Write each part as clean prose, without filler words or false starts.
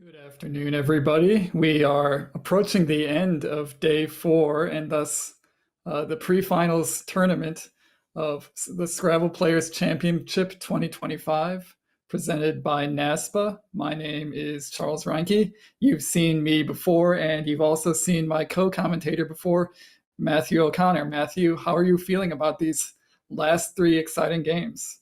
Good afternoon, everybody. We are approaching the end of day 4 and thus the pre-finals tournament of the Scrabble Players Championship 2025 presented by NASPA. My name is Charles Reinke. You've seen me before and you've also seen my co-commentator before, Matthew O'Connor. Matthew, how are you feeling about these last 3 exciting games?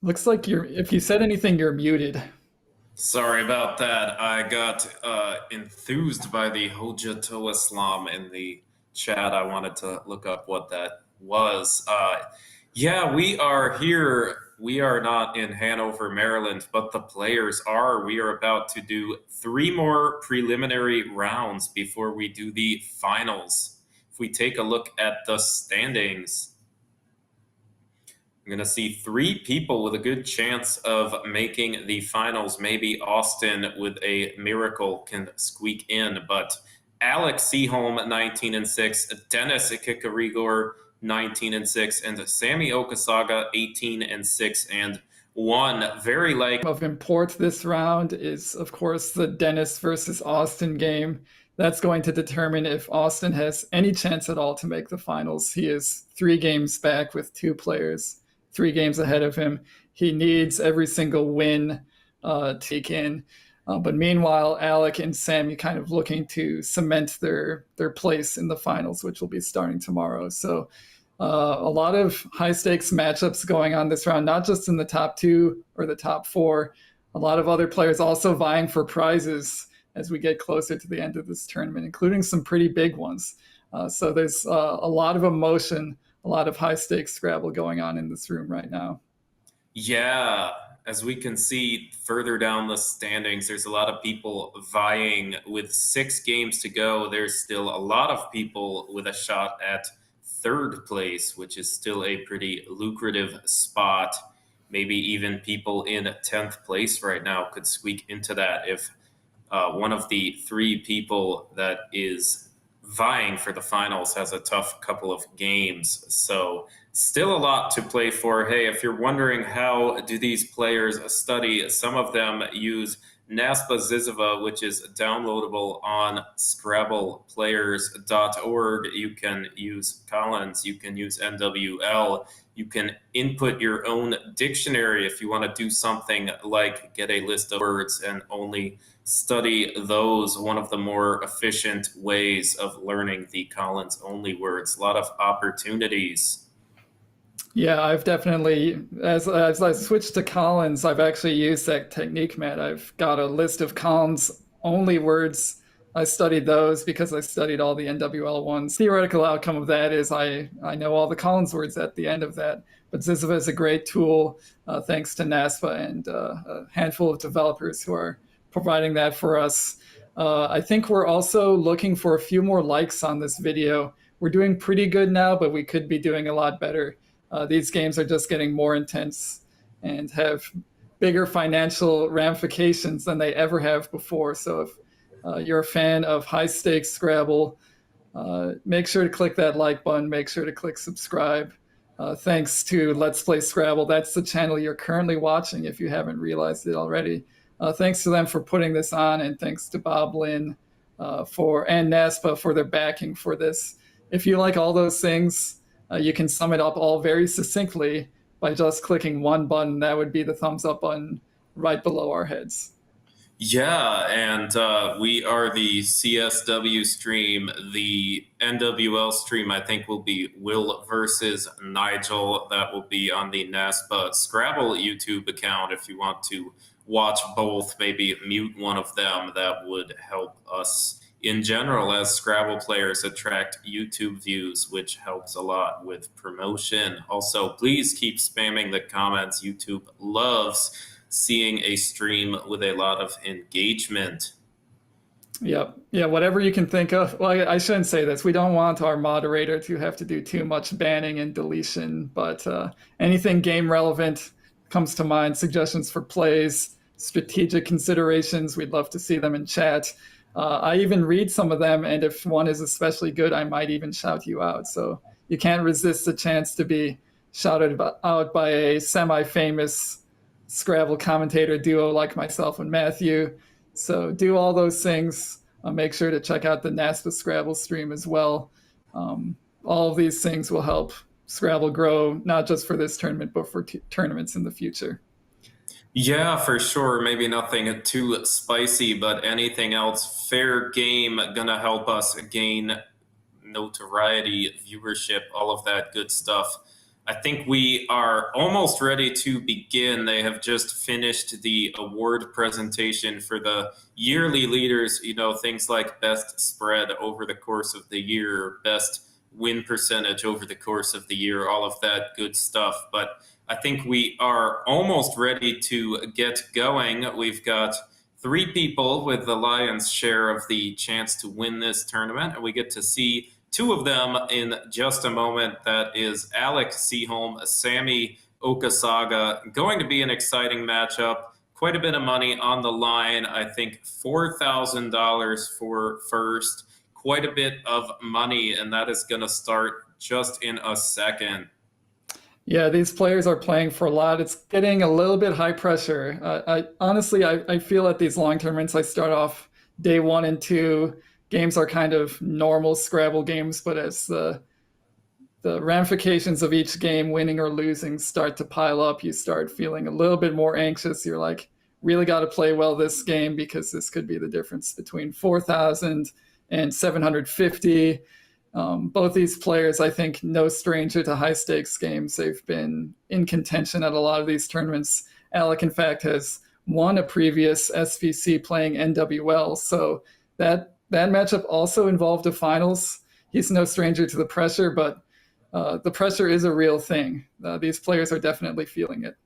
Looks like if you said anything, you're muted. Sorry about that. I got enthused by the Hojato Islam in the chat. I wanted to look up what that was. Yeah, we are here. We are not in Hanover, Maryland, but the players are. We are about to do 3 more preliminary rounds before we do the finals. If we take a look at the standings, I'm going to see 3 people with a good chance of making the finals. Maybe Austin with a miracle can squeak in, but Alec Sjoholm 19-6, Dennis Kikarigor 19-6, and Sammy Okosagah 18-6 and 1. Very likely of import this round is, of course, the Dennis versus Austin game. That's going to determine if Austin has any chance at all to make the finals. He is 3 games back with 2 players, 3 games ahead of him. He needs every single win to take in. But meanwhile, Alec and Sammy kind of looking to cement their place in the finals, which will be starting tomorrow. So a lot of high stakes matchups going on this round, not just in the top 2 or the top 4. A lot of other players also vying for prizes as we get closer to the end of this tournament, including some pretty big ones. So there's a lot of emotion, a lot of high stakes Scrabble going on in this room right now. Yeah, as we can see further down the standings, there's a lot of people vying with 6 games to go. There's still a lot of people with a shot at 3rd place, which is still a pretty lucrative spot. Maybe even people in 10th place right now could squeak into that if one of the 3 people that is vying for the finals has a tough couple of games. So still a lot to play for. Hey, if you're wondering how do these players study, some of them use NASPA Zizova, which is downloadable on scrabbleplayers.org. You can use Collins, you can use NWL, you can input your own dictionary if you want to do something like get a list of words and only study those. One of the more efficient ways of learning the Collins only words. A lot of opportunities. Yeah, I've definitely, as I switched to Collins, I've actually used that technique, Matt. I've got a list of Collins only words. I studied those because I studied all the NWL ones. Theoretical outcome of that is I know all the Collins words at the end of that. But Zizova is a great tool, thanks to NASPA and a handful of developers who are providing that for us. I think we're also looking for a few more likes on this video. We're doing pretty good now, but we could be doing a lot better. These games are just getting more intense and have bigger financial ramifications than they ever have before. So if you're a fan of high stakes Scrabble, make sure to click that like button, make sure to click subscribe. Thanks to Let's Play Scrabble. That's the channel you're currently watching if you haven't realized it already. Thanks to them for putting this on, and thanks to Bob Lynn and NASPA for their backing for this. If you like all those things, you can sum it up all very succinctly by just clicking one button. That would be the thumbs up button right below our heads. Yeah, and we are the CSW stream. The NWL stream, I think, will be Will versus Nigel. That will be on the NASPA Scrabble YouTube account. If you want to watch both, maybe mute one of them. That would help us in general as Scrabble players attract YouTube views, which helps a lot with promotion. Also, please keep spamming the comments. YouTube loves seeing a stream with a lot of engagement. Yep. Yeah, whatever you can think of. Well, I shouldn't say this. We don't want our moderator to have to do too much banning and deletion, but anything game relevant comes to mind, suggestions for plays, strategic considerations, we'd love to see them in chat. I even read some of them, and if one is especially good, I might even shout you out. So you can't resist the chance to be shouted out by a semi-famous Scrabble commentator duo like myself and Matthew. So do all those things. Make sure to check out the NASPA Scrabble stream as well. Um, all of these things will help Scrabble grow, not just for this tournament, but for tournaments in the future. Yeah, for sure. Maybe nothing too spicy, but anything else fair game gonna help us gain notoriety, viewership, all of that good stuff. I think we are almost ready to begin. They have just finished the award presentation for the yearly leaders, things like best spread over the course of the year, best win percentage over the course of the year, all of that good stuff. But I think we are almost ready to get going. We've got three people with the lion's share of the chance to win this tournament, and we get to see two of them in just a moment. That is Alec Sjoholm, Sammy Okosagah. Going to be an exciting matchup. Quite a bit of money on the line. I think $4,000 for first. Quite a bit of money, and that is going to start just in a second. Yeah, these players are playing for a lot. It's getting a little bit high pressure. I honestly, I feel at these long tournaments, I start off day 1 and 2. Games are kind of normal Scrabble games, but as the ramifications of each game, winning or losing, start to pile up, you start feeling a little bit more anxious. You're like, really got to play well this game because this could be the difference between 4,000 and 750. Both these players, I think, no stranger to high stakes games. They've been in contention at a lot of these tournaments. Alec, in fact, has won a previous SPC playing NWL, so that matchup also involved a finals. He's no stranger to the pressure, but the pressure is a real thing. These players are definitely feeling it.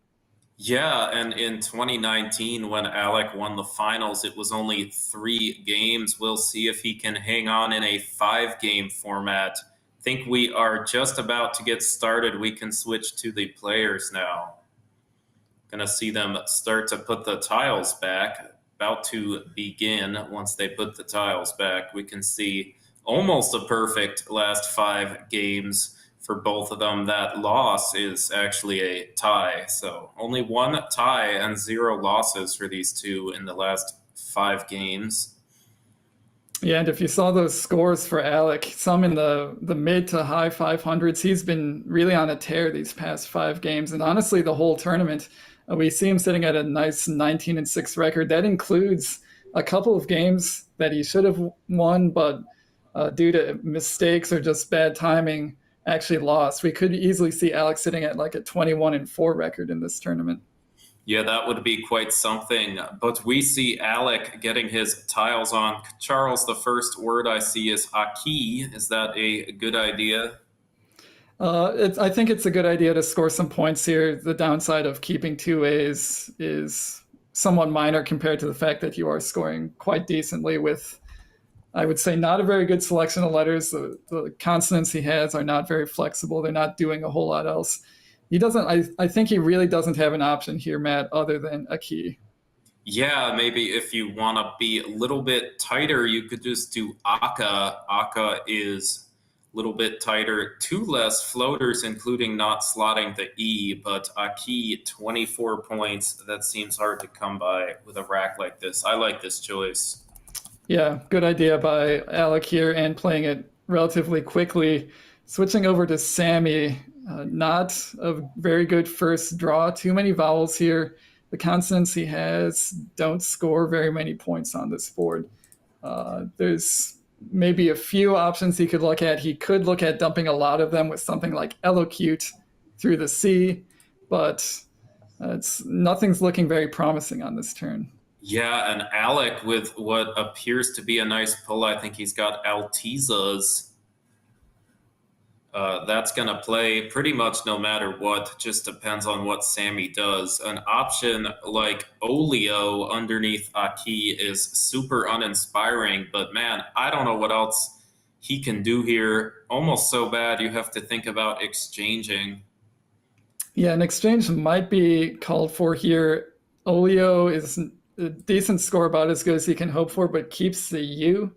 Yeah, and in 2019, when Alec won the finals, it was only 3 games. We'll see if he can hang on in a 5-game format. I think we are just about to get started. We can switch to the players now. Gonna see them start to put the tiles back. About to begin. Once they put the tiles back, we can see almost a perfect last 5 games for both of them. That loss is actually a tie. So only 1 tie and 0 losses for these two in the last 5 games. Yeah, and if you saw those scores for Alec, some in the mid to high 500s, he's been really on a tear these past 5 games. And honestly, the whole tournament, we see him sitting at a nice 19-6 record. That includes a couple of games that he should have won, but due to mistakes or just bad timing, actually lost. We could easily see Alex sitting at like a 21-4 record in this tournament. Yeah, that would be quite something. But we see Alec getting his tiles on. Charles, the first word I see is Aki. Is that a good idea? I think it's a good idea to score some points here. The downside of keeping 2 A's is somewhat minor compared to the fact that you are scoring quite decently with, I would say, not a very good selection of letters. The consonants he has are not very flexible. They're not doing a whole lot else. He doesn't. I think he really doesn't have an option here, Matt, other than a key. Yeah, maybe if you want to be a little bit tighter, you could just do Aka. Aka is a little bit tighter. 2 less floaters, including not slotting the E, but Aki, 24 points. That seems hard to come by with a rack like this. I like this choice. Yeah, good idea by Alec here and playing it relatively quickly. Switching over to Sammy, not a very good first draw. Too many vowels here. The consonants he has don't score very many points on this board. There's maybe a few options he could look at. He could look at dumping a lot of them with something like elocute through the C, but nothing's looking very promising on this turn. Yeah, and Alec with what appears to be a nice pull. I think he's got Altezas. That's going to play pretty much no matter what. Just depends on what Sammy does. An option like Olio underneath Aki is super uninspiring, but man, I don't know what else he can do here. Almost so bad you have to think about exchanging. Yeah, an exchange might be called for here. Olio is a decent score, about as good as he can hope for, but keeps the U.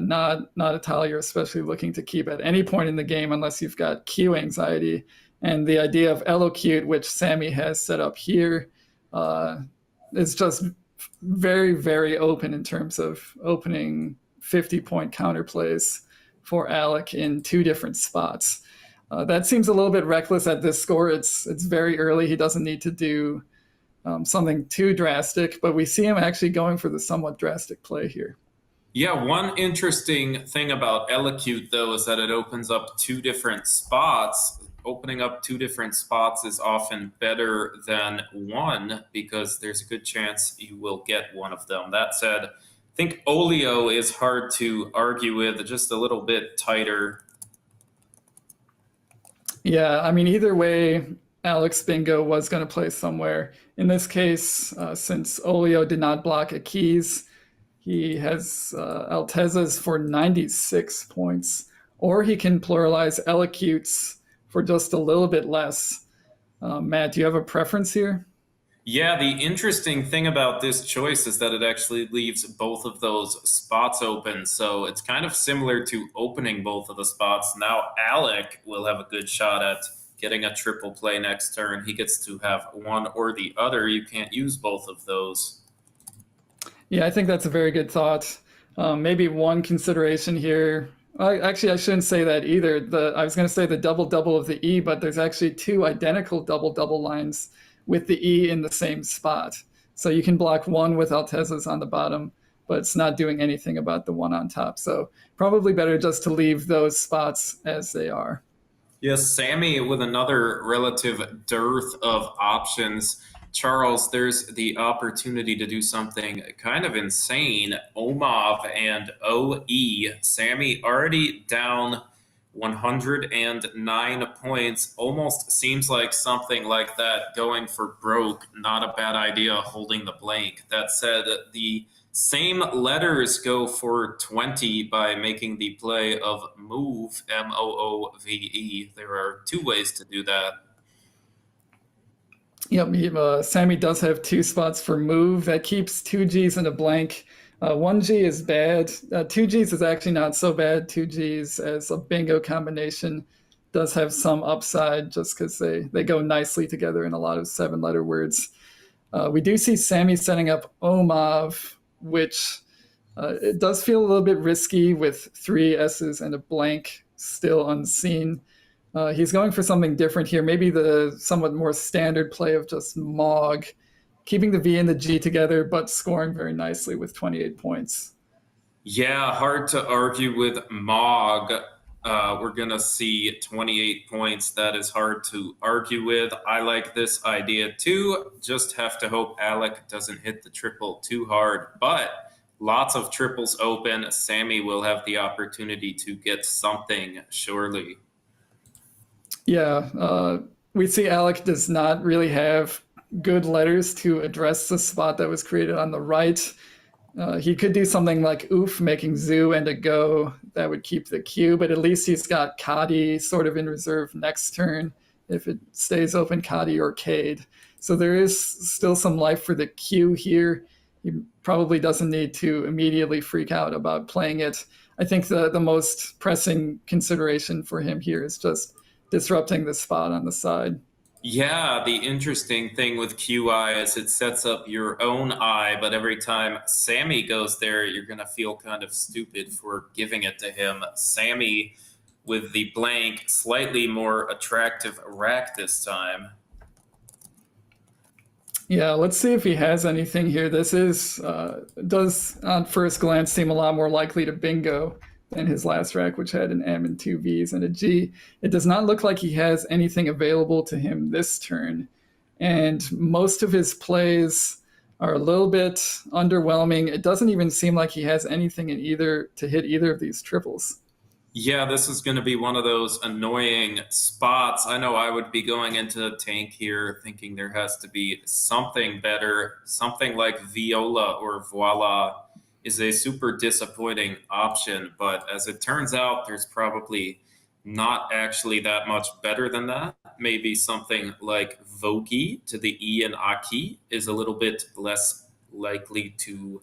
Not a tile you're especially looking to keep at any point in the game unless you've got Q anxiety. And the idea of elocute, which Sammy has set up here, uh, is just very, very open in terms of opening 50-point counterplays for Alec in two different spots. That seems a little bit reckless at this score. It's very early. He doesn't need to do something too drastic, but we see him actually going for the somewhat drastic play here. Yeah, one interesting thing about Elocute, though, is that it opens up two different spots. Opening up two different spots is often better than one because there's a good chance you will get one of them. That said, I think Olio is hard to argue with, just a little bit tighter. Yeah, I mean, either way, Alex Bingo was going to play somewhere. In this case, since Olio did not block a keys, he has Altezas for 96 points, or he can pluralize Elocutes for just a little bit less. Matt, do you have a preference here? Yeah, the interesting thing about this choice is that it actually leaves both of those spots open. So it's kind of similar to opening both of the spots. Now Alec will have a good shot at getting a triple play next turn. He gets to have one or the other. You can't use both of those. Yeah, I think that's a very good thought. Maybe one consideration here. Actually, I shouldn't say that either. I was going to say the double double of the E, but there's actually two identical double double lines with the E in the same spot. So you can block one with Altezas on the bottom, but it's not doing anything about the one on top. So probably better just to leave those spots as they are. Yes, Sammy with another relative dearth of options. Charles, there's the opportunity to do something kind of insane. OMOV and OE. Sammy already down 109 points. Almost seems like something like that going for broke. Not a bad idea holding the blank. That said, the same letters go for 20 by making the play of move, Moove. There are two ways to do that. Yep, Sammy does have two spots for move. That keeps two Gs in a blank. One G is bad. Two Gs is actually not so bad. Two Gs as a bingo combination does have some upside just because they go nicely together in a lot of 7-letter words. We do see Sammy setting up Omov, which it does feel a little bit risky with 3 S's and a blank still unseen. He's going for something different here, maybe the somewhat more standard play of just Mog, keeping the V and the G together, but scoring very nicely with 28 points. Yeah, hard to argue with Mog. We're going to see 28 points. That is hard to argue with. I like this idea too. Just have to hope Alec doesn't hit the triple too hard. But lots of triples open. Sammy will have the opportunity to get something, surely. Yeah, we see Alec does not really have good letters to address the spot that was created on the right. He could do something like oof, making zoo and a go. That would keep the Q, but at least he's got Kadi sort of in reserve next turn if it stays open, Kadi or Cade. So there is still some life for the Q here. He probably doesn't need to immediately freak out about playing it. I think the most pressing consideration for him here is just disrupting the spot on the side. Yeah, the interesting thing with QI is it sets up your own eye, but every time Sammy goes there, you're going to feel kind of stupid for giving it to him. Sammy with the blank, slightly more attractive rack this time. Yeah, let's see if he has anything here. This does on first glance seem a lot more likely to bingo than his last rack, which had an M and 2 Vs and a G. It does not look like he has anything available to him this turn. And most of his plays are a little bit underwhelming. It doesn't even seem like he has anything in either to hit either of these triples. Yeah, this is going to be one of those annoying spots. I know I would be going into the tank here thinking there has to be something better. Something like Viola or Voila is a super disappointing option. But as it turns out, there's probably not actually that much better than that. Maybe something like Voki to the E and Aki is a little bit less likely to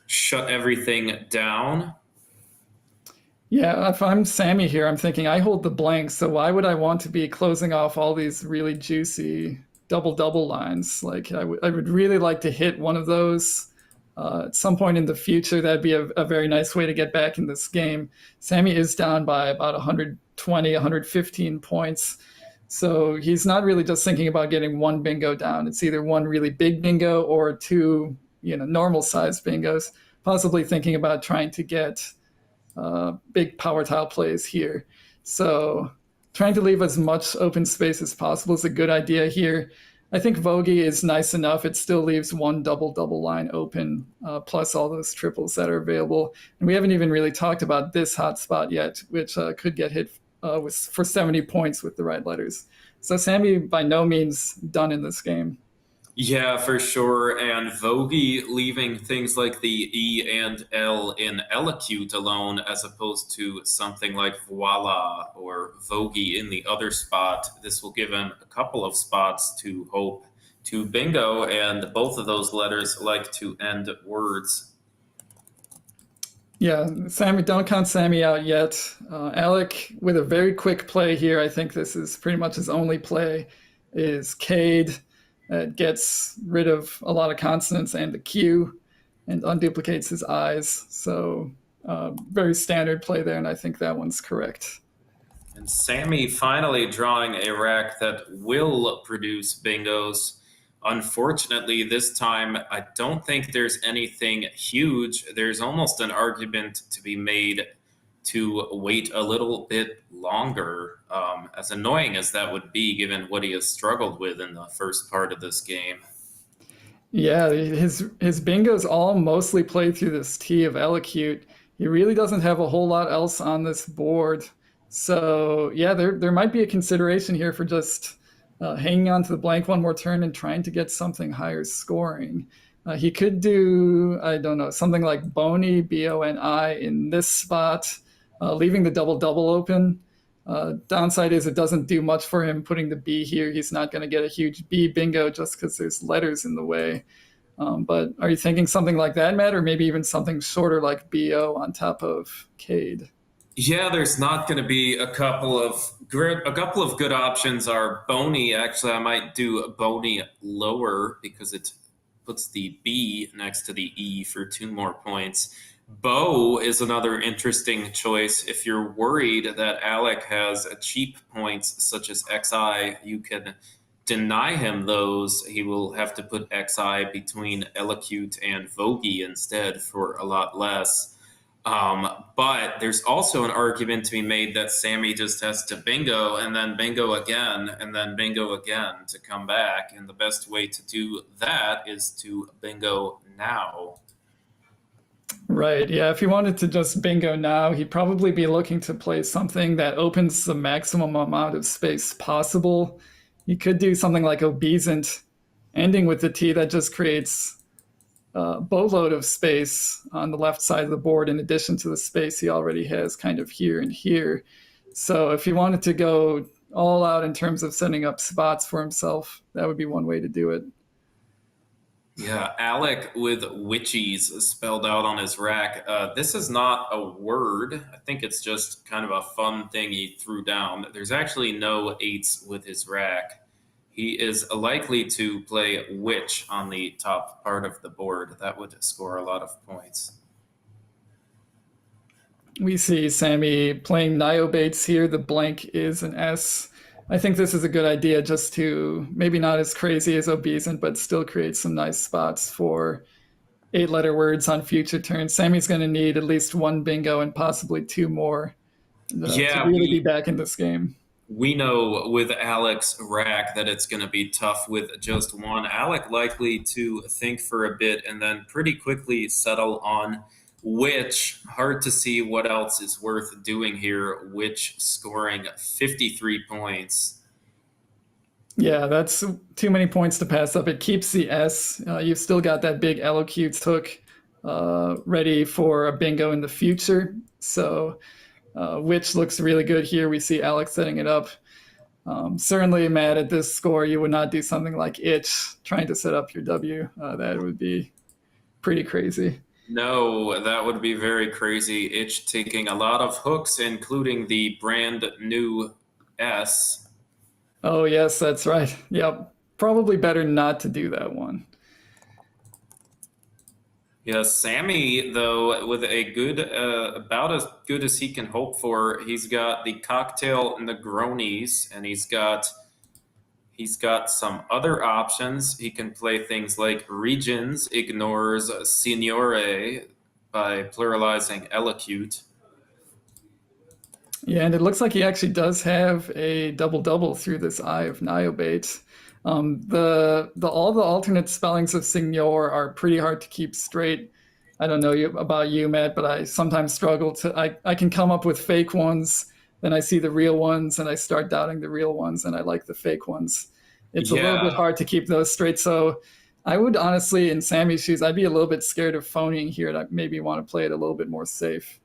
shut everything down. Yeah, if I'm Sammy here, I'm thinking I hold the blank, so why would I want to be closing off all these really juicy double double lines? Like I would really like to hit one of those at some point in the future. That'd be a very nice way to get back in this game. Sammy is down by about 120, 115 points. So he's not really just thinking about getting one bingo down. It's either one really big bingo or two, normal sized bingos, possibly thinking about trying to get big power tile plays here. So trying to leave as much open space as possible is a good idea here. I think Vogie is nice enough. It still leaves one double double line open, plus all those triples that are available. And we haven't even really talked about this hot spot yet, which could get hit for 70 points with the right letters. So Sammy by no means done in this game. Yeah, for sure. And Vogie leaving things like the E and L in Elacute alone, as opposed to something like Voila or Vogie in the other spot. This will give him a couple of spots to hope to bingo, and both of those letters like to end words. Yeah, Sammy, don't count Sammy out yet. Alec with a very quick play here. I think this is pretty much his only play. Is Cade. It gets rid of a lot of consonants and the Q, and unduplicates his eyes. So very standard play there, and I think that one's correct. And Sammy finally drawing a rack that will produce bingos. Unfortunately, this time, I don't think there's anything huge. There's almost an argument to be made to wait a little bit longer, as annoying as that would be, given what he has struggled with in the first part of this game. Yeah, his bingos all mostly play through this T of Elacute. He really doesn't have a whole lot else on this board. So yeah, there might be a consideration here for just hanging on to the blank one more turn and trying to get something higher scoring. He could do, I don't know, something like Boni, Boni, in this spot, leaving the double double open. Downside is it doesn't do much for him putting the B here. He's not going to get a huge B bingo just because there's letters in the way. But are you thinking something like that, Matt, or maybe even something shorter like BO on top of Cade? Yeah, there's not going to be a couple of good options. Are Boni? Actually, I might do a Boni lower because it puts the B next to the E for 2 more points. Bo is another interesting choice. If you're worried that Alec has cheap points such as XI, you can deny him those. He will have to put XI between Elacute and Vogie instead for a lot less. But there's also an argument to be made that Sammy just has to bingo and then bingo again and then bingo again to come back. And the best way to do that is to bingo now. Right. Yeah. If he wanted to just bingo now, he'd probably be looking to play something that opens the maximum amount of space possible. He could do something like Obesant, ending with the T that just creates a boatload of space on the left side of the board in addition to the space he already has kind of here and here. So if he wanted to go all out in terms of setting up spots for himself, that would be one way to do it. Yeah, Alec with witchies spelled out on his rack. This is not a word. I think it's just kind of a fun thing he threw down. There's actually no eights with his rack. He is likely to play witch on the top part of the board. That would score a lot of points. We see Sammy playing Niobates here. The blank is an S. I think this is a good idea just to maybe not as crazy as Obesant, but still create some nice spots for 8-letter words on future turns. Sammy's going to need at least one bingo and possibly two more to really be back in this game. We know with Alec's rack that it's going to be tough with just one. Alec likely to think for a bit and then pretty quickly settle on which. Hard to see what else is worth doing here. Which scoring 53 points. Yeah, that's too many points to pass up. It keeps the S. You've still got that big Elocutes hook ready for a bingo in the future. So which looks really good here. We see Alex setting it up. Certainly, Matt, at this score, you would not do something like itch, trying to set up your W. That would be pretty crazy. No, that would be very crazy. It's taking a lot of hooks, including the brand new S. Oh, yes, that's right. Yep. Probably better not to do that one. Yeah, Sammy, though, with a good, about as good as he can hope for, he's got the cocktail Negronis, and he's got some other options. He can play things like regions, ignores signore by pluralizing elocute. Yeah, and it looks like he actually does have a double double through this Eye of Niobate. The all the alternate spellings of Signor are pretty hard to keep straight. I don't know about you, Matt, but I sometimes struggle to. I can come up with fake ones, then I see the real ones, and I start doubting the real ones, and I like the fake ones. It's a little bit Yeah, hard to keep those straight. So I would honestly, in Sammy's shoes, I'd be a little bit scared of phoning here, and I maybe want to play it a little bit more safe.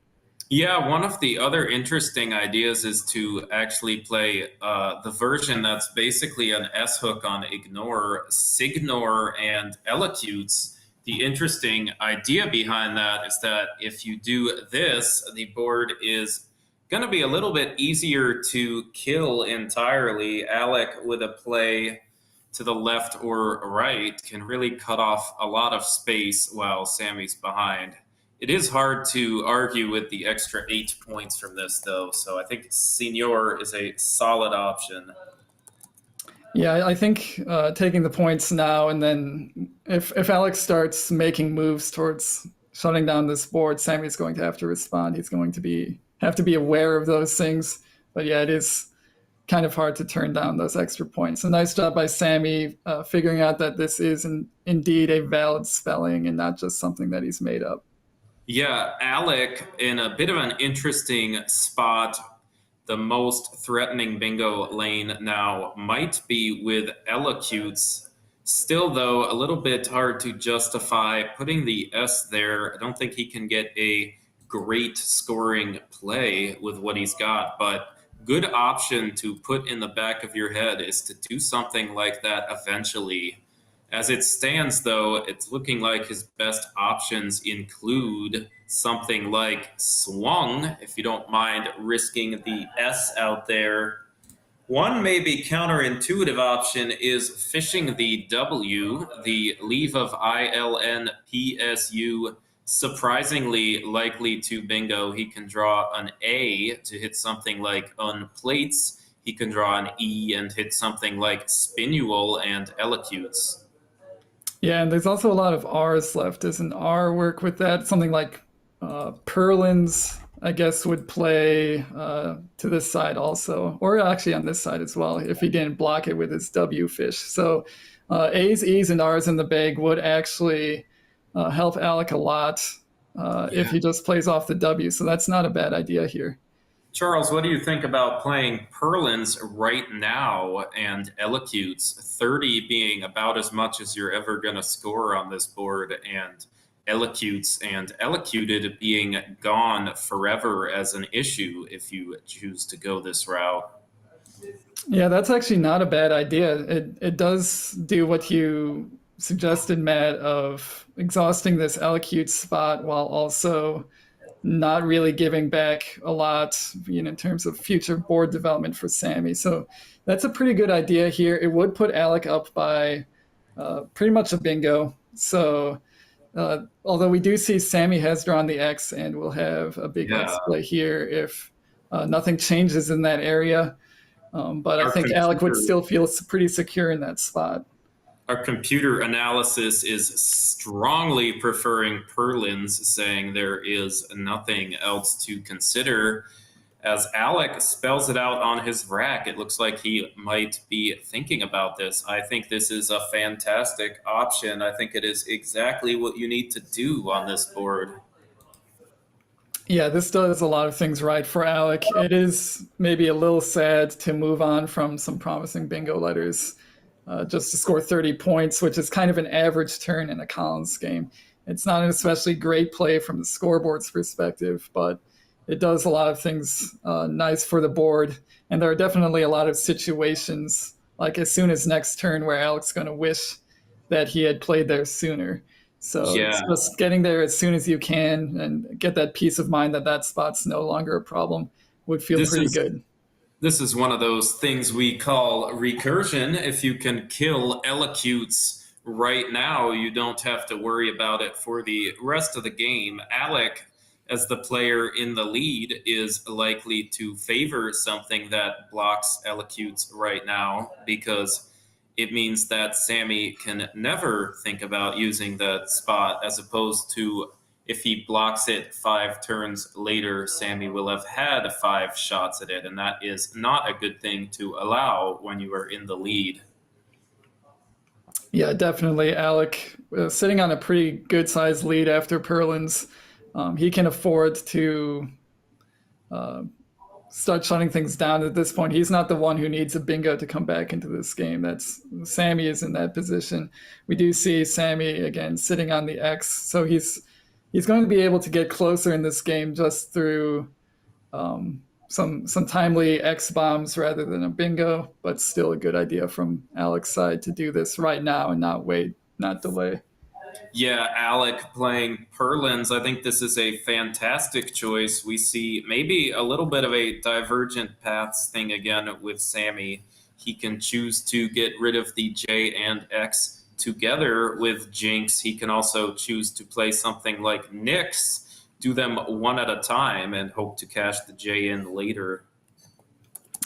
Yeah, one of the other interesting ideas is to actually play the version that's basically an S hook on ignore, signor, and elocutes. The interesting idea behind that is that if you do this, the board is going to be a little bit easier to kill entirely. Alec, with a play to the left or right, can really cut off a lot of space while Sammy's behind. It is hard to argue with the extra 8 points from this, though. So I think Senior is a solid option. Yeah, I think taking the points now and then if Alex starts making moves towards shutting down this board, Sammy's going to have to respond. He's going to be aware of those things. But yeah, it is kind of hard to turn down those extra points. A nice job by Sammy figuring out that this is indeed a valid spelling and not just something that he's made up. Yeah, Alec in a bit of an interesting spot. The most threatening bingo lane now might be with elocutes. Still, though, a little bit hard to justify putting the S there. I don't think he can get a great scoring play with what he's got, but good option to put in the back of your head is to do something like that eventually. As it stands, though, it's looking like his best options include something like swung, if you don't mind risking the S out there. One maybe counterintuitive option is fishing the W, the leave of ILNPSU. Surprisingly likely to bingo. He can draw an A to hit something like unplates. He can draw an E and hit something like spinual and elocutes. Yeah, and there's also a lot of R's left. Does an R work with that? Something like Perlins, I guess, would play to this side also, or actually on this side as well, if he didn't block it with his W fish. So A's, E's, and R's in the bag would actually help Alec a lot if Yeah. he just plays off the W. So that's not a bad idea here. Charles, what do you think about playing Perlins right now and Elocutes, 30 being about as much as you're ever going to score on this board, and Elocutes and Elocuted being gone forever as an issue if you choose to go this route? Yeah, that's actually not a bad idea. It does do what you suggested, Matt, of exhausting this Elacute spot while also not really giving back a lot, in terms of future board development for Sammy. So that's a pretty good idea here. It would put Alec up by pretty much a bingo. So although we do see Sammy has drawn the X and we'll have a big Yeah. X play here if nothing changes in that area. But I Our think Alec would computer still feel pretty secure in that spot. Our computer analysis is strongly preferring Perlins, saying there is nothing else to consider. As Alec spells it out on his rack, it looks like he might be thinking about this. I think this is a fantastic option. I think it is exactly what you need to do on this board. Yeah, this does a lot of things right for Alec. It is maybe a little sad to move on from some promising bingo letters just to score 30 points, which is kind of an average turn in a Collins game. It's not an especially great play from the scoreboard's perspective, but it does a lot of things nice for the board. And there are definitely a lot of situations, like as soon as next turn, where Alec's going to wish that he had played there sooner. So it's Yeah, just getting there as soon as you can and get that peace of mind that that spot's no longer a problem would feel this pretty is good. this is one of those things we call recursion. If you can kill elocutes right now, you don't have to worry about it for the rest of the game. Alec, as the player in the lead, is likely to favor something that blocks elocutes right now because it means that Sammy can never think about using that spot, as opposed to if he blocks it 5 turns later, Sammy will have had 5 shots at it, and that is not a good thing to allow when you are in the lead. Yeah, definitely. Alec sitting on a pretty good sized lead after Perlins. He can afford to start shutting things down at this point. He's not the one who needs a bingo to come back into this game. That's Sammy is in that position. We do see Sammy again sitting on the X, so he's going to be able to get closer in this game just through some timely X bombs rather than a bingo. But still a good idea from Alec's side to do this right now and not wait, not delay. Yeah, Alec playing Perlins. I think this is a fantastic choice. We see maybe a little bit of a divergent paths thing again with Sammy. He can choose to get rid of the J and X together with Jinx. He can also choose to play something like Nyx, do them one at a time, and hope to cash the J in later.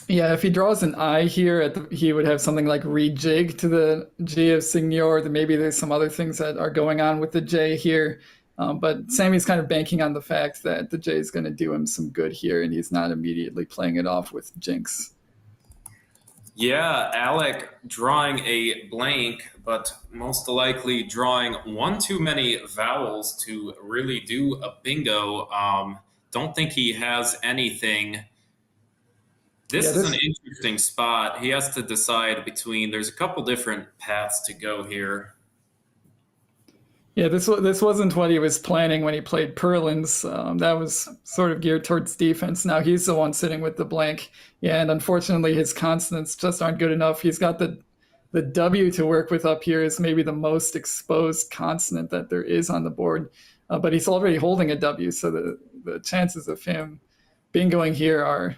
Yeah, if he draws an I here, he would have something like rejig to the J of Signor. Then maybe there's some other things that are going on with the J here. But Sammy's kind of banking on the fact that the J is going to do him some good here, and he's not immediately playing it off with Jinx. Yeah, Alec drawing a blank, but most likely drawing one too many vowels to really do a bingo. Don't think he has anything. Yeah, This is an this interesting spot. He has to decide between, there's a couple different paths to go here. this wasn't what he was planning when he played Perlins. That was sort of geared towards defense. Now he's the one sitting with the blank. Yeah, and unfortunately his consonants just aren't good enough. He's got the W to work with up here is maybe the most exposed consonant that there is on the board. But he's already holding a W, so the chances of him bingoing here are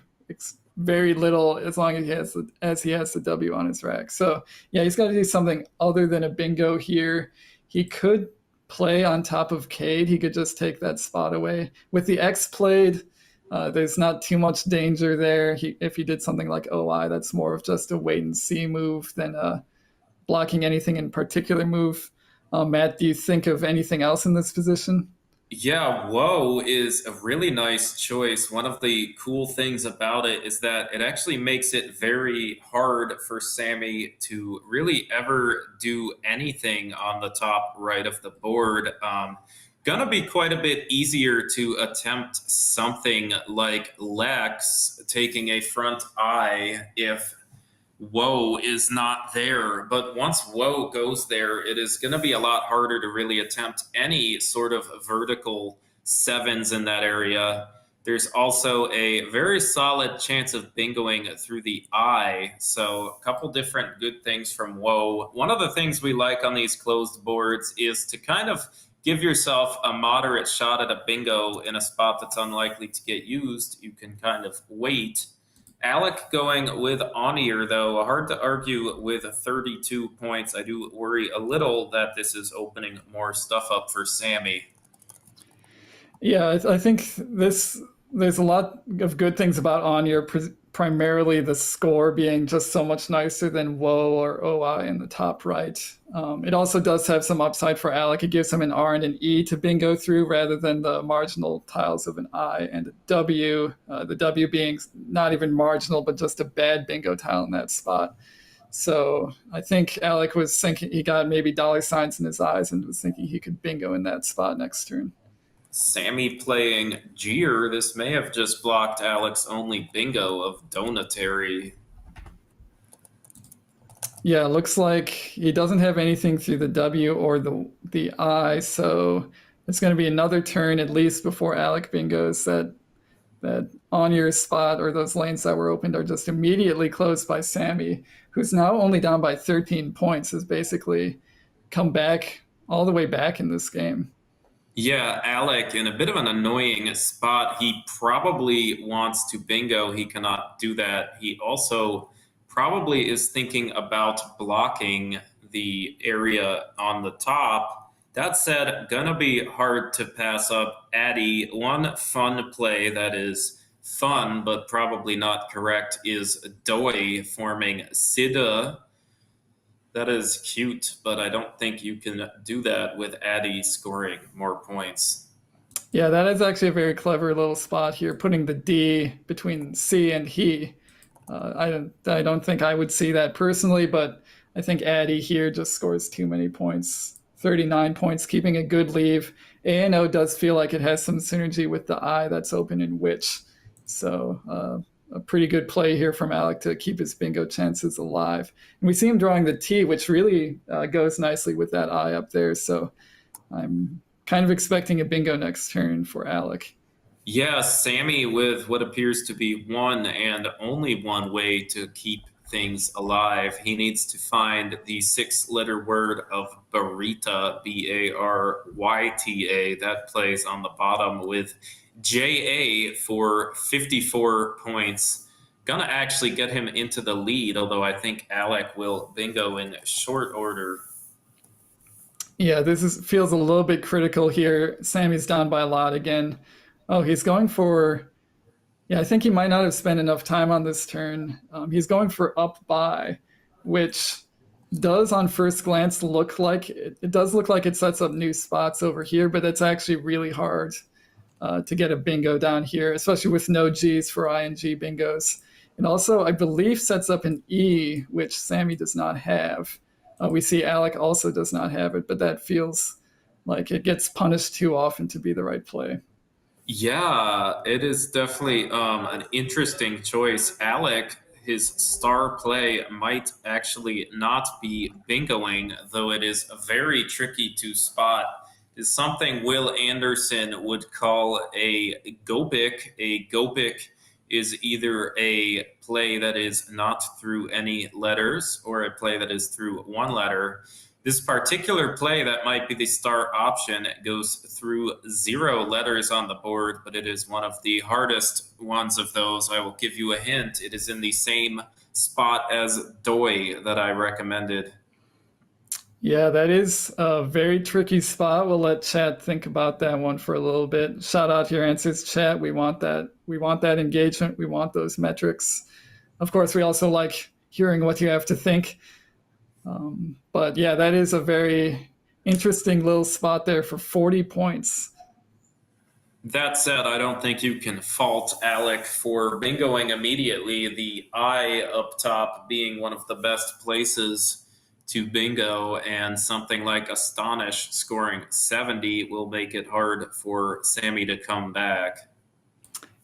very little as long as he has the W on his rack. So yeah, he's got to do something other than a bingo here. He could play on top of Cade. He could just take that spot away. With the X played, there's not too much danger there. If he did something like OI, that's more of just a wait and see move than blocking anything in particular move. Matt, do you think of anything else in this position? Yeah, Woe is a really nice choice. One of the cool things about it is that it actually makes it very hard for Sammy to really ever do anything on the top right of the board. Gonna be quite a bit easier to attempt something like Lex taking a front eye if Woe is not there. But once Woe goes there, it is going to be a lot harder to really attempt any sort of vertical sevens in that area. There's also a very solid chance of bingoing through the eye. So, a couple different good things from Woe. One of the things we like on these closed boards is to kind of give yourself a moderate shot at a bingo in a spot that's unlikely to get used. You can kind of wait. Alec going with Onier, though, hard to argue with 32 points. I do worry a little that this is opening more stuff up for Sammy. Yeah, I think there's a lot of good things about Anya, primarily the score being just so much nicer than Woe or OI in the top right. It also does have some upside for Alec. It gives him an R and an E to bingo through rather than the marginal tiles of an I and a W. The W being not even marginal, but just a bad bingo tile in that spot. So I think Alec was thinking he got maybe dollar signs in his eyes and was thinking he could bingo in that spot next turn. Sammy playing Jeer. This may have just blocked Alec's only bingo of Donatary. Yeah, looks like he doesn't have anything through the W or the I, so it's going to be another turn at least before Alec bingos that on your spot or those lanes that were opened are just immediately closed by Sammy, who's now only down by 13 points, has basically come back all the way back in this game. Yeah, Alec, in a bit of an annoying spot. He probably wants to bingo. He cannot do that. He also probably is thinking about blocking the area on the top. That said, gonna be hard to pass up Addy. One fun play that is fun but probably not correct is Doi forming Sida. That is cute, but I don't think you can do that with Addy scoring more points. Yeah, that is actually a very clever little spot here, putting the D between C and he. I don't think I would see that personally, but I think Addy here just scores too many points. 39 points, keeping a good leave. A&O does feel like it has some synergy with the I that's open in which. So a pretty good play here from Alec to keep his bingo chances alive. And we see him drawing the T, which really goes nicely with that I up there. So I'm kind of expecting a bingo next turn for Alec. Yeah, Sammy with what appears to be one and only one way to keep things alive. He needs to find the 6-letter word of Baryta, Baryta. That plays on the bottom with JA for 54 points. Gonna actually get him into the lead, although I think Alec will bingo in short order. Yeah, feels a little bit critical here. Sammy's down by a lot again. Oh, he's going for. Yeah, I think he might not have spent enough time on this turn. He's going for up by, which does on first glance look like it does look like it sets up new spots over here, but it's actually really hard to get a bingo down here, especially with no G's for ING bingos. And also, I believe sets up an E, which Sammy does not have. We see Alec also does not have it, but that feels like it gets punished too often to be the right play. Yeah, it is definitely an interesting choice. Alec, his star play might actually not be bingoing, though it is very tricky to spot. Is something Will Anderson would call a gopic. A gopic is either a play that is not through any letters or a play that is through one letter. This particular play that might be the star option goes through 0 letters on the board, but it is one of the hardest ones of those. I will give you a hint. It is in the same spot as Doi that I recommended. Yeah, that is a very tricky spot. We'll let chat think about that one for a little bit. Shout out to your answers, chat. We want that. We want that engagement. We want those metrics. Of course, we also like hearing what you have to think. But yeah, that is a very interesting little spot there for 40 points. That said, I don't think you can fault Alec for bingoing immediately. The I up top being one of the best places to bingo, and something like Astonish scoring 70 will make it hard for Sammy to come back.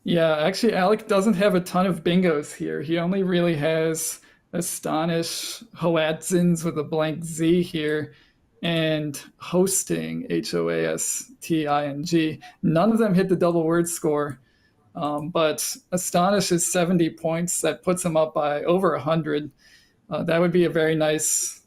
Yeah, actually, Alec doesn't have a ton of bingos here. He only really has Astonish, Hoatzins with a blank Z here, and Hosting, Hoasting. None of them hit the double word score, but Astonish is 70 points. That puts him up by over 100. That would be a very nice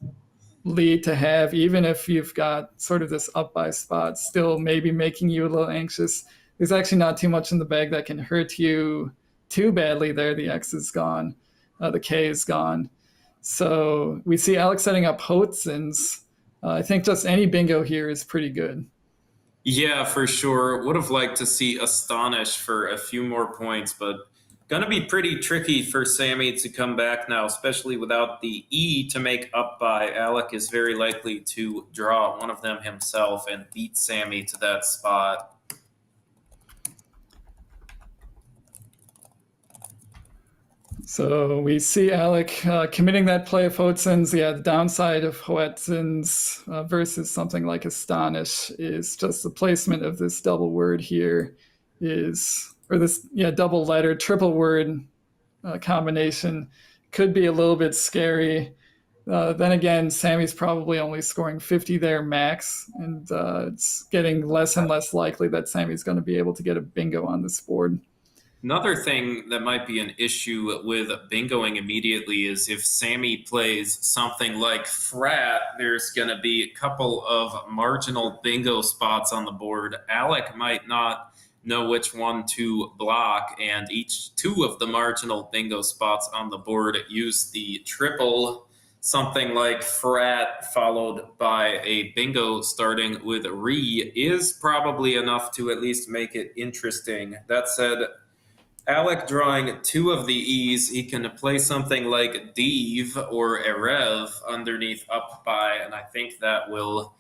lead to have, even if you've got sort of this up by spot, still maybe making you a little anxious. There's actually not too much in the bag that can hurt you too badly there. The X is gone. The K is gone. So we see Alex setting up Hoatzins. I think just any bingo here is pretty good. Yeah, for sure. Would have liked to see Astonish for a few more points, but going to be pretty tricky for Sammy to come back now, especially without the E to make up by. Alec is very likely to draw one of them himself and beat Sammy to that spot. So we see Alec committing that play of Hoatzins. Yeah, the downside of Hoatzins versus something like Astonish is just the placement of this double word here or this double letter, triple word combination could be a little bit scary. Then again, Sammy's probably only scoring 50 there max, and it's getting less and less likely that Sammy's going to be able to get a bingo on this board. Another thing that might be an issue with bingoing immediately is if Sammy plays something like frat, there's going to be a couple of marginal bingo spots on the board. Alec might not know which one to block, and each two of the marginal bingo spots on the board use the triple. Something like frat followed by a bingo starting with re is probably enough to at least make it interesting. That said, Alec drawing two of the E's, he can play something like Div or Erev underneath up by, and I think that will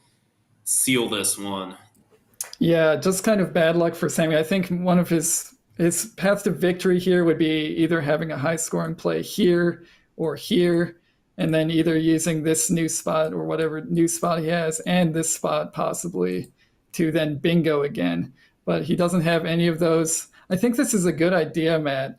seal this one. Yeah, just kind of bad luck for Sammy. I think one of his path to victory here would be either having a high scoring play here or here, and then either using this new spot or whatever new spot he has and this spot possibly to then bingo again. But he doesn't have any of those. I think this is a good idea, Matt.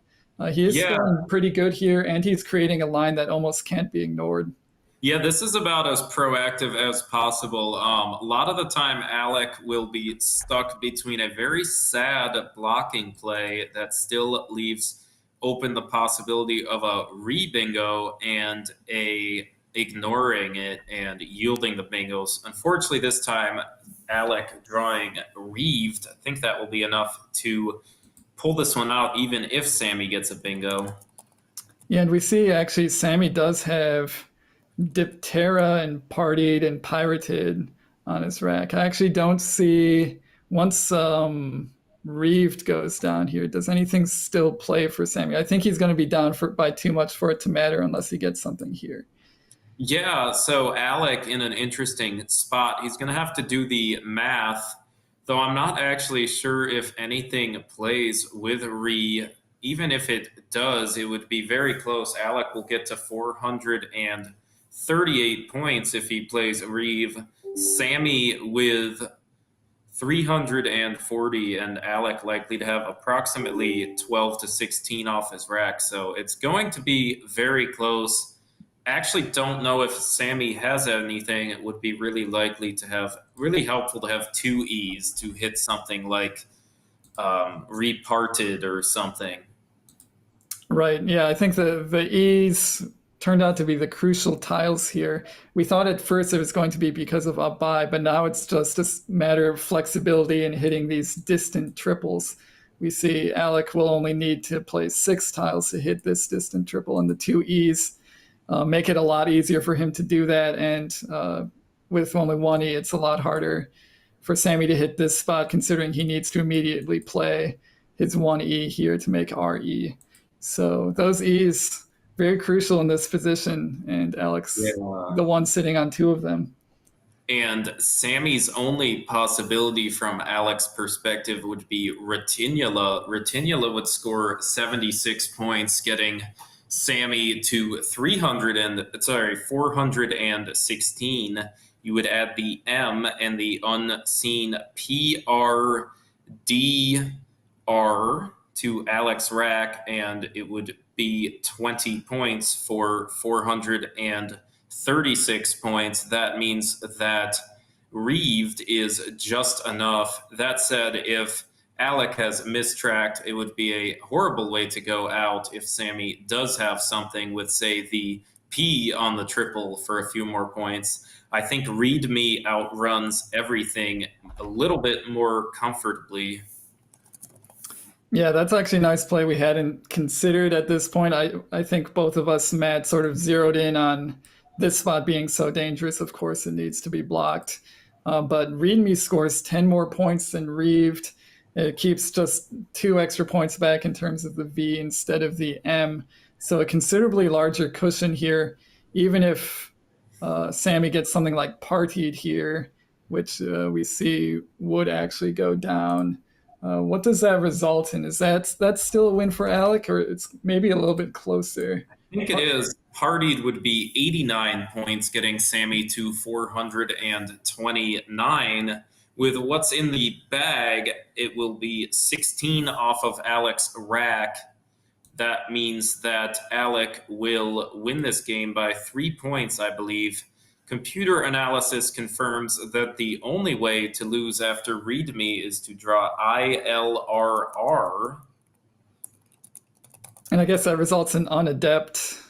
He is Yeah, scoring pretty good here, and he's creating a line that almost can't be ignored. yeah, this is about as proactive as possible. A lot of the time, Alec will be stuck between a very sad blocking play that still leaves open the possibility of a re-bingo and a ignoring it and yielding the bingos. Unfortunately, this time, Alec drawing reaved. I think that will be enough to pull this one out, even if Sammy gets a bingo. Yeah, and we see actually Sammy does have Diptera and Partied and Pirated on his rack. I actually don't see once Reeved goes down here. Does anything still play for Sammy? I think he's going to be down for by too much for it to matter unless he gets something here. Yeah, so Alec in an interesting spot. He's going to have to do the math, though I'm not actually sure if anything plays with re. Even if it does, it would be very close. Alec will get to 438 points if he plays Reeve. Sammy with 340, and Alec likely to have approximately 12 to 16 off his rack. So it's going to be very close. Actually don't know if Sammy has anything. It would be really likely to have really helpful to have two E's to hit something like reparted or something. Right. Yeah, I think the E's turned out to be the crucial tiles here. We thought at first it was going to be because of up by, but now it's just a matter of flexibility and hitting these distant triples. We see Alec will only need to play 6 tiles to hit this distant triple, and the two E's make it a lot easier for him to do that. And with only one E, it's a lot harder for Sammy to hit this spot, considering he needs to immediately play his one E here to make RE. So those E's very crucial in this position, and Alex, Yeah. the one sitting on 2 of them. And Sammy's only possibility from Alec's perspective would be Retinula. Retinula would score 76 points, getting Sammy to 416. You would add the M and the unseen PRDR to Alec's rack, and it would be 20 points for 436 points. That means that Reeved is just enough. That said, if Alec has mistracked, it would be a horrible way to go out if Sammy does have something with, say, the P on the triple for a few more points. I think Read Me outruns everything a little bit more comfortably. Yeah, that's actually a nice play we hadn't considered at this point. I think both of us, Matt, sort of zeroed in on this spot being so dangerous. Of course, it needs to be blocked. But ReadMe scores 10 more points than Reeved. It keeps just 2 extra points back in terms of the V instead of the M. So a considerably larger cushion here, even if Sammy gets something like Partied here, which we see would actually go down. What does that result in? Is that's still a win for Alec, or it's maybe a little bit closer? I think it is. Partied would be 89 points, getting Sammy to 429. With what's in the bag, it will be 16 off of Alec's rack. That means that Alec will win this game by 3 points, I believe. Computer analysis confirms that the only way to lose after ReadMe is to draw ILRR. And I guess that results in unadept,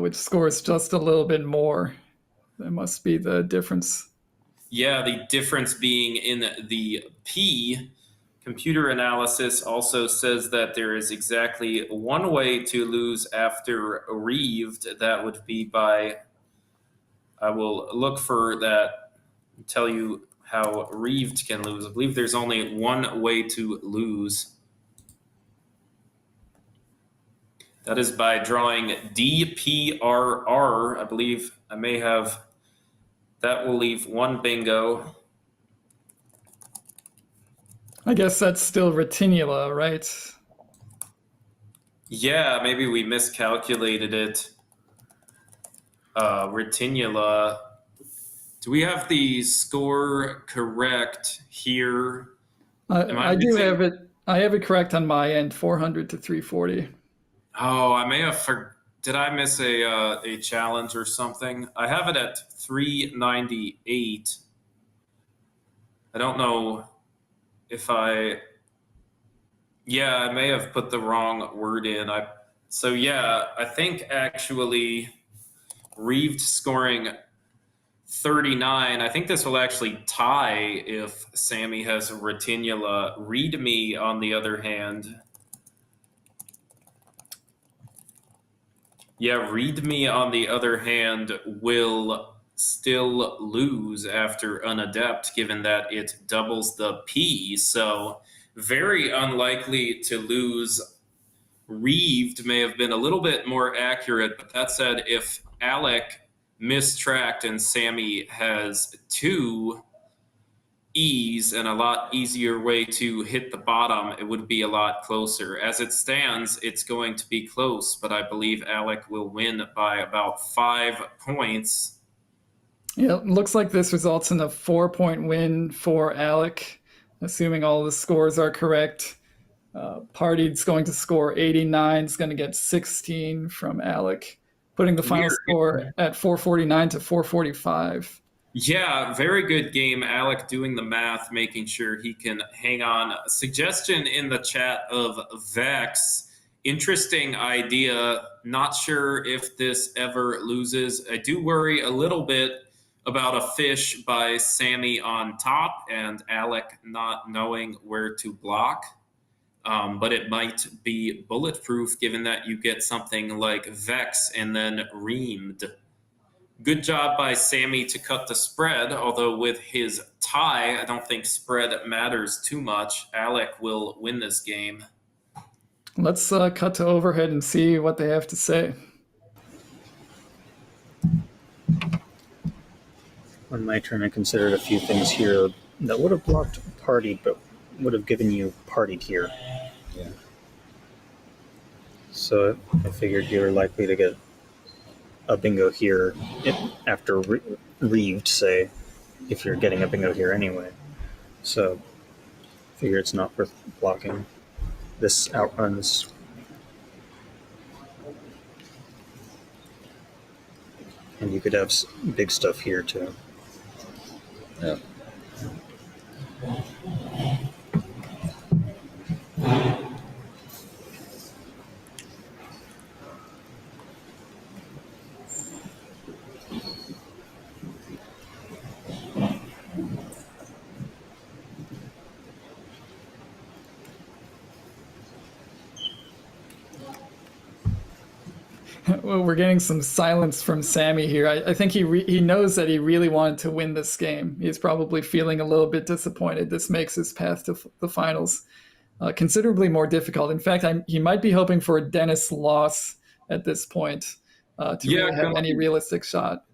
which scores just a little bit more. That must be the difference. Yeah, the difference being in the P. Computer analysis also says that there is exactly one way to lose after reaved. That would be by, I will look for that and tell you how reaved can lose. I believe there's only one way to lose. That is by drawing DPRR. I believe I may have, that will leave one bingo. I guess that's still retinula, right? Yeah, maybe we miscalculated it. Retinula. Do we have the score correct here? Am I I do missing? have it. I have it correct on my end, 400 to 340. Oh, I may have. Did I miss a challenge or something? I have it at 398. I don't know if I. Yeah, I may have put the wrong word in. So yeah, I think actually Reeved scoring 39. I think this will actually tie if Sammy has retinula. Readme, on the other hand. Yeah, Readme, on the other hand, will still lose after unadept, given that it doubles the P. So, very unlikely to lose. Reeved may have been a little bit more accurate, but that said, if Alec mistracked and Sammy has two E's and a lot easier way to hit the bottom, it would be a lot closer. As it stands, it's going to be close, but I believe Alec will win by about 5 points. Yeah, it looks like this results in a 4-point win for Alec, assuming all the scores are correct. Party's going to score 89, is going to get 16 from Alec, putting the final score at 449 to 445. Yeah, very good game. Alec doing the math, making sure he can hang on. A suggestion in the chat of Vex. Interesting idea. Not sure if this ever loses. I do worry a little bit about a fish by Sammy on top and Alec not knowing where to block. But it might be bulletproof given that you get something like Vex and then Reamed. Good job by Sammy to cut the spread, although with his tie, I don't think spread matters too much. Alec will win this game. Let's cut to overhead and see what they have to say. On my turn, I considered a few things here that would have blocked party, but would have given you partied here. Yeah. So I figured you were likely to get a bingo here after reeved, say, if you're getting a bingo here anyway. So I figure it's not worth blocking. This outruns. And you could have big stuff here too. Yeah. Well, we're getting some silence from Sammy here. I think he knows that he really wanted to win this game. He's probably feeling a little bit disappointed. This makes his path to the finals considerably more difficult. In fact, he might be hoping for a Dennis loss at this point to really have any realistic shot.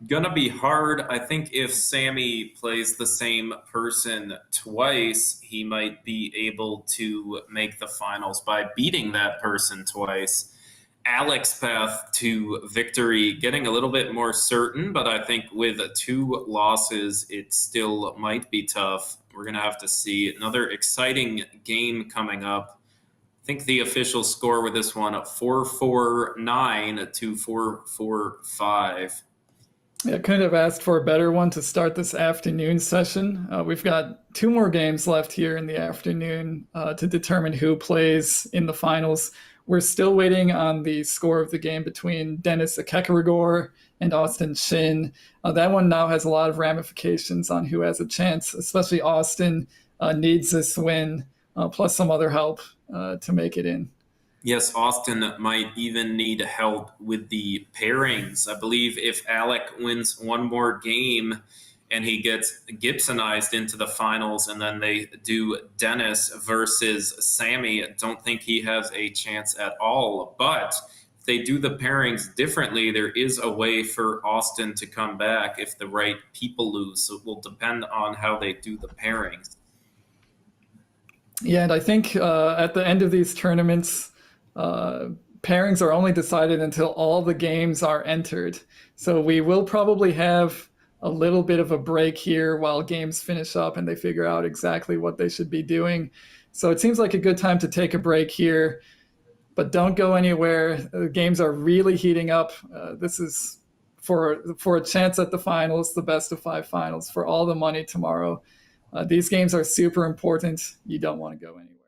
Gonna be hard. I think if Sammy plays the same person twice, he might be able to make the finals by beating that person twice. Alec's path to victory getting a little bit more certain, but I think with 2 losses, it still might be tough. We're going to have to see. Another exciting game coming up. I think the official score with this one, 449 to 445. I couldn't have asked for a better one to start this afternoon session. We've got 2 more games left here in the afternoon to determine who plays in the finals. we're still waiting on the score of the game between Dennis Akekarigor and Austin Chin. That one now has a lot of ramifications on who has a chance, especially Austin needs this win, plus some other help to make it in. Yes, Austin might even need help with the pairings. I believe if Alec wins one more game and he gets Gibsonized into the finals, and then they do Dennis versus Sammy, I don't think he has a chance at all. But if they do the pairings differently, there is a way for Austin to come back if the right people lose. So it will depend on how they do the pairings. Yeah, and I think at the end of these tournaments, pairings are only decided until all the games are entered. So we will probably have a little bit of a break here while games finish up and they figure out exactly what they should be doing. So it seems like a good time to take a break here, but don't go anywhere. The games are really heating up. This is for a chance at the finals, the best of 5 finals, for all the money tomorrow. These games are super important. You don't want to go anywhere.